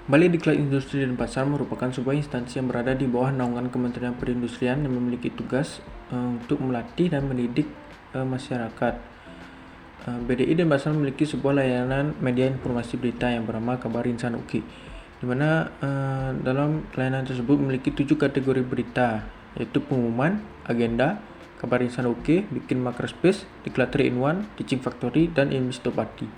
Balai Diklat Industri dan Pasar merupakan sebuah instansi yang berada di bawah naungan Kementerian Perindustrian yang memiliki tugas untuk melatih dan mendidik masyarakat. BDI dan Pasar memiliki sebuah layanan media informasi berita yang bernama Kabar Insan UKI, di mana dalam layanan tersebut memiliki 7 kategori berita, yaitu pengumuman, agenda, Kabar Insan UKI, bikin makerspace, Diklat 3-in-1, Teaching Factory, dan Investopati.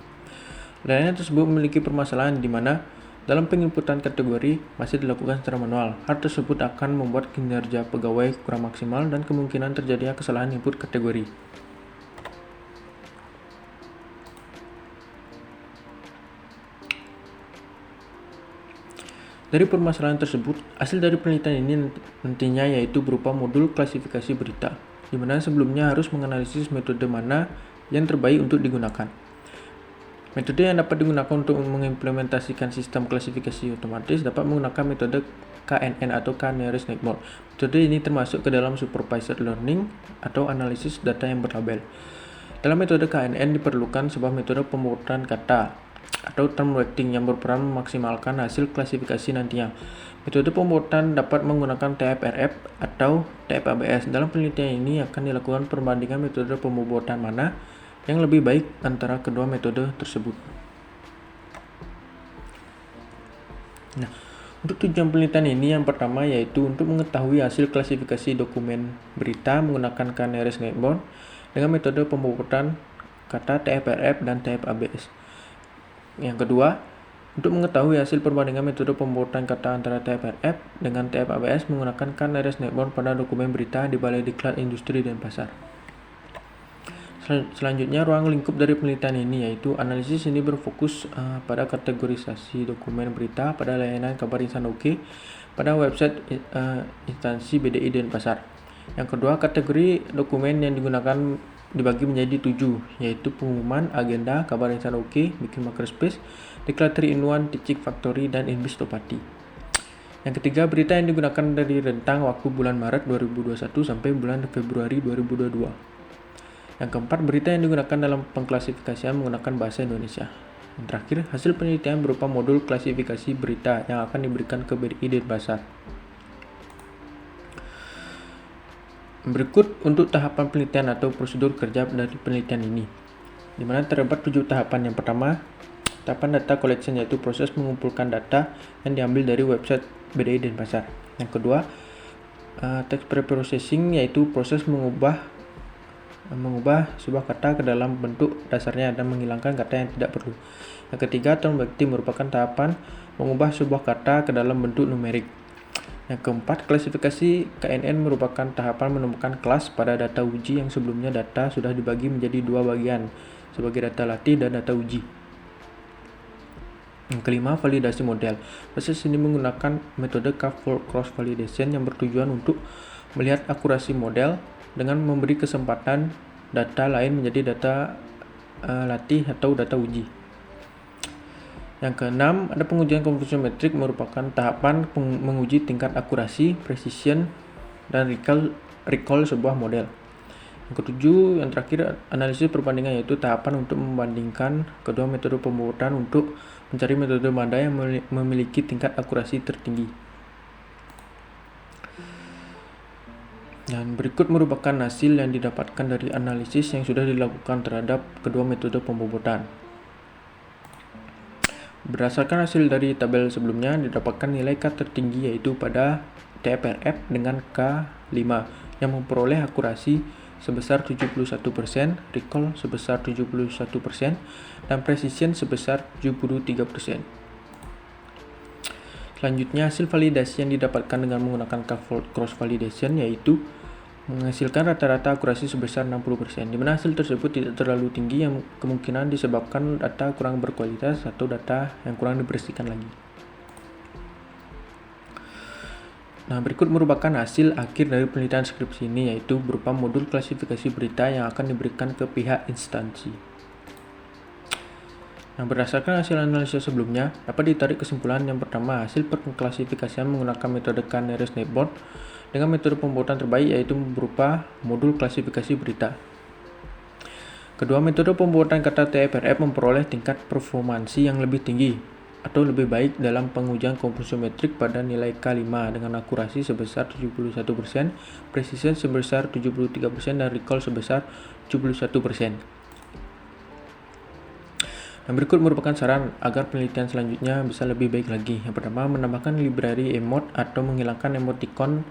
Layanan tersebut memiliki permasalahan di mana dalam penginputan kategori masih dilakukan secara manual. Hal tersebut akan membuat kinerja pegawai kurang maksimal dan kemungkinan terjadinya kesalahan input kategori. Dari permasalahan tersebut, hasil dari penelitian ini nantinya yaitu berupa modul klasifikasi berita, di mana sebelumnya harus menganalisis metode mana yang terbaik untuk digunakan. Metode yang dapat digunakan untuk mengimplementasikan sistem klasifikasi otomatis dapat menggunakan metode KNN atau K-Nearest Neighbor. Metode ini termasuk ke dalam supervised learning atau analisis data yang berlabel. Dalam metode KNN diperlukan sebuah metode pemrograman kata atau term weighting yang berperan memaksimalkan hasil klasifikasi nantinya. Metode pemrograman dapat menggunakan TF-RF atau TF-ABS. Dalam penelitian ini akan dilakukan perbandingan metode pemrograman mana yang lebih baik antara kedua metode tersebut. Nah, untuk tujuan penelitian ini yang pertama yaitu untuk mengetahui hasil klasifikasi dokumen berita menggunakan K-Nearest Neighbor dengan metode pemrograman kata TF-RF dan TF-ABS. Yang kedua, untuk mengetahui hasil perbandingan metode pemrograman kata antara TF-RF dengan TF-ABS menggunakan K-Nearest Neighbor pada dokumen berita di Balai Diklat Industri dan Pasar. Selanjutnya, ruang lingkup dari penelitian ini yaitu analisis ini berfokus pada kategorisasi dokumen berita pada layanan Kabar Insan UKI pada website instansi BDI dan Pasar. Yang kedua, kategori dokumen yang digunakan dibagi menjadi 7, yaitu pengumuman, agenda, Kabar Insan UKI, bikin makerspace, Diklat 3-in-1, Teaching Factory, dan Investopati. Yang ketiga, berita yang digunakan dari rentang waktu bulan Maret 2021 sampai bulan Februari 2022. Yang keempat, berita yang digunakan dalam pengklasifikasian menggunakan bahasa Indonesia. Yang terakhir, hasil penelitian berupa modul klasifikasi berita yang akan diberikan ke BDI dan Pasar. Berikut untuk tahapan penelitian atau prosedur kerja dari penelitian ini, di mana terdapat 7 tahapan. Yang pertama, tahapan data collection yaitu proses mengumpulkan data yang diambil dari website BDI dan Pasar. Yang kedua, text preprocessing yaitu proses mengubah sebuah kata ke dalam bentuk dasarnya dan menghilangkan kata yang tidak perlu. Yang ketiga, term weighting merupakan tahapan mengubah sebuah kata ke dalam bentuk numerik. Yang keempat, klasifikasi KNN merupakan tahapan menemukan kelas pada data uji yang sebelumnya data sudah dibagi menjadi 2 bagian sebagai data latih dan data uji. Yang kelima, validasi model. Proses ini menggunakan metode cross validation yang bertujuan untuk melihat akurasi model dengan memberi kesempatan data lain menjadi data latih atau data uji. Yang keenam, ada pengujian confusion metric merupakan tahapan menguji tingkat akurasi, precision, dan recall sebuah model. Yang ketujuh, yang terakhir, analisis perbandingan yaitu tahapan untuk membandingkan kedua metode pemrograman untuk mencari metode mana yang memiliki tingkat akurasi tertinggi. Dan berikut merupakan hasil yang didapatkan dari analisis yang sudah dilakukan terhadap kedua metode pemrograman. Berdasarkan hasil dari tabel sebelumnya, didapatkan nilai K tertinggi yaitu pada TF-RF dengan K5 yang memperoleh akurasi sebesar 71%, recall sebesar 71%, dan precision sebesar 73%. Selanjutnya, hasil validasi yang didapatkan dengan menggunakan cross validation yaitu menghasilkan rata-rata akurasi sebesar 60%, di mana hasil tersebut tidak terlalu tinggi yang kemungkinan disebabkan data kurang berkualitas atau data yang kurang dibersihkan lagi. Nah, berikut merupakan hasil akhir dari penelitian skripsi ini yaitu berupa modul klasifikasi berita yang akan diberikan ke pihak instansi. Nah, berdasarkan hasil analisis sebelumnya, dapat ditarik kesimpulan yang pertama, hasil pengklasifikasian menggunakan metode K-Nearest Neighbor dengan metode pembuatan terbaik yaitu berupa modul klasifikasi berita. Kedua, metode pembuatan kata TF-RF memperoleh tingkat performansi yang lebih tinggi atau lebih baik dalam pengujian komposometrik pada nilai K5 dengan akurasi sebesar 71%, precision sebesar 73%, dan recall sebesar 71%. Yang berikut merupakan saran agar penelitian selanjutnya bisa lebih baik lagi. Yang pertama, menambahkan library emote atau menghilangkan emoticon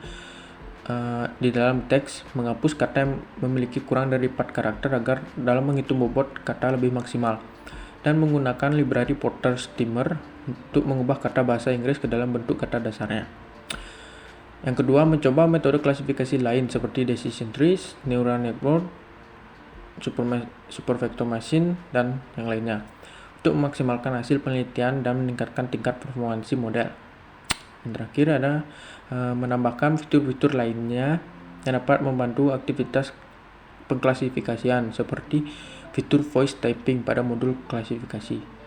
di dalam teks, menghapus kata yang memiliki kurang dari 4 karakter agar dalam menghitung bobot kata lebih maksimal, dan menggunakan library Porter Steamer untuk mengubah kata bahasa Inggris ke dalam bentuk kata dasarnya. Yang kedua, mencoba metode klasifikasi lain seperti decision trees, neural network, supervector machine, dan yang lainnya untuk memaksimalkan hasil penelitian dan meningkatkan tingkat performansi model. Yang terakhir ada menambahkan fitur-fitur lainnya yang dapat membantu aktivitas pengklasifikasian seperti fitur voice typing pada modul klasifikasi.